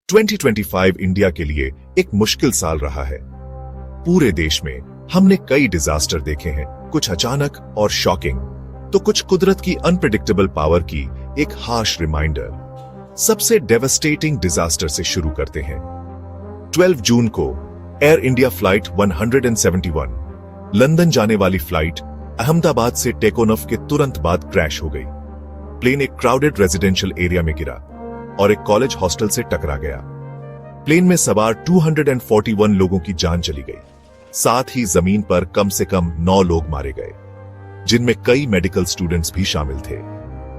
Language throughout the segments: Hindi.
2025 इंडिया के लिए एक मुश्किल साल रहा है। पूरे देश में हमने कई डिजास्टर देखे हैं, कुछ अचानक और शॉकिंग, तो कुछ कुदरत की अनप्रेडिक्टेबल पावर की एक हार्श रिमाइंडर। सबसे डेवस्टेटिंग डिजास्टर से शुरू करते हैं। 12 जून को एयर इंडिया फ्लाइट 171 लंदन जाने वाली फ्लाइट अहमदाबाद से टेक ऑफ के तुरंत बाद क्रैश हो गई। प्लेन एक क्राउडेड रेजिडेंशियल एरिया में गिरा और एक कॉलेज हॉस्टल से टकरा गया। प्लेन में सवार 241 लोगों की जान चली गई। साथ ही जमीन पर कम से कम 9 लोग मारे गए, जिनमें कई मेडिकल स्टूडेंट्स भी शामिल थे।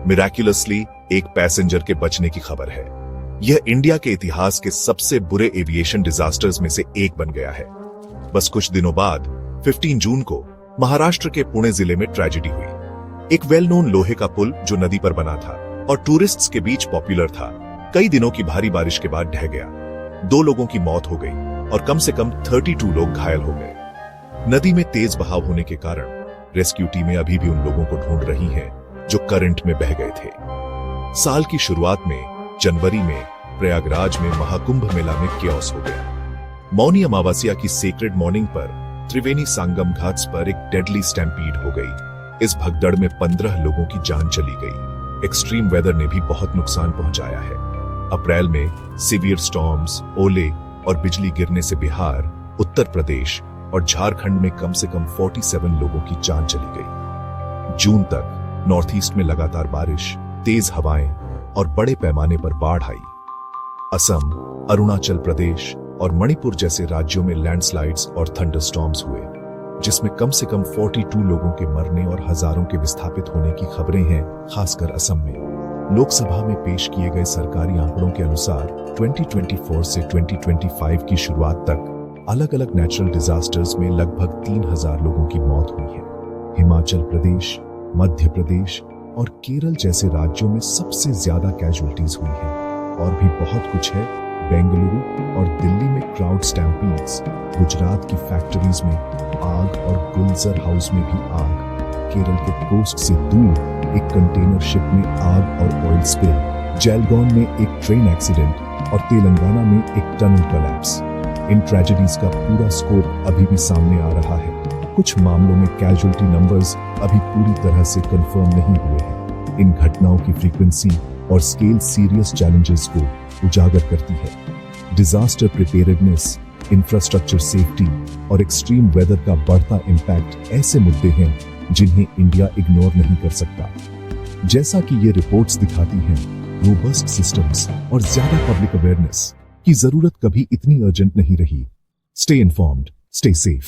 मिराक्युलसली एक पैसेंजर के बचने की खबर है। यह इंडिया के इतिहास के सबसे बुरे एविएशन डिजास्टर्स में से एक बन गया है। बस कुछ दिनों बाद 15 जून को महाराष्ट्र के पुणे जिले में ट्रेजेडी हुई। एक वेल नोन लोहे का पुल जो नदी पर बना था और टूरिस्ट्स के बीच पॉपुलर था, कई दिनों की भारी बारिश के बाद ढह गया। 2 लोगों की मौत हो गई और कम से कम 32 लोग घायल हो गए। नदी में तेज बहाव होने के कारण रेस्क्यू टीमें अभी भी उन लोगों को ढूंढ रही हैं जो करंट में बह गए थे। साल की शुरुआत में जनवरी में प्रयागराज में महाकुंभ मेला में केओस हो गया। मौनी अमावस्या की सेक्रेड मॉर्निंग पर त्रिवेणी संगम घाट्स पर एक डेडली स्टैम्पीड हो गई। इस भगदड़ में 15 लोगों की जान चली गई। एक्सट्रीम वेदर ने भी बहुत नुकसान पहुंचाया है। अप्रैल में सीवियर स्टॉर्म्स, ओले और बिजली गिरने से बिहार, उत्तर प्रदेश और झारखंड में कम से कम 47 लोगों की जान चली गई। जून तक नॉर्थ ईस्ट में लगातार बारिश, तेज हवाएं और बड़े पैमाने पर बाढ़ आई। असम, अरुणाचल प्रदेश और मणिपुर जैसे राज्यों में लैंडस्लाइड्स और थंडरस्टॉर्म्स हुए, जिसमें कम से कम 42 लोगों के मरने और हजारों के विस्थापित होने की खबरें हैं, खासकर असम में। लोकसभा में पेश किए गए सरकारी आंकड़ों के अनुसार 2024 से 2025 की शुरुआत तक अलग अलग नेचुरल डिजास्टर्स में लगभग 3000 लोगों की मौत हुई है। हिमाचल प्रदेश, मध्य प्रदेश और केरल जैसे राज्यों में सबसे ज्यादा कैजुअल्टीज हुई हैं। और भी बहुत कुछ है। बेंगलुरु और दिल्ली में क्राउड स्टैम्पीड्स, गुजरात की फैक्ट्रीज में आग और गुलजार हाउस में भी आग, केरल के कोस्ट से दूर एक कंटेनर शिप में आग और ऑयल स्पिल, जैलगांव में एक ट्रेन एक्सीडेंट और तेलंगाना में एक टनल कोलैप्स। इन ट्रेजेडीज का पूरा स्कोप अभी भी सामने आ रहा है। कुछ मामलों में कैजुअल्टी नंबर्स अभी पूरी तरह से कंफर्म नहीं हुए हैं। इन घटनाओं की फ्रीक्वेंसी और स्केल सीरियस चैलेंजेस को उजागर करती है। डिजास्टर प्रिपेयर्डनेस, इंफ्रास्ट्रक्चर सेफ्टी और एक्सट्रीम वेदर का बढ़ता इम्पैक्ट ऐसे मुद्दे हैं जिन्हें इंडिया इग्नोर नहीं कर सकता। जैसा कि ये रिपोर्ट्स दिखाती हैं, रोबस्ट सिस्टम्स और ज्यादा पब्लिक अवेयरनेस की जरूरत कभी इतनी अर्जेंट नहीं रही। Stay informed, stay safe.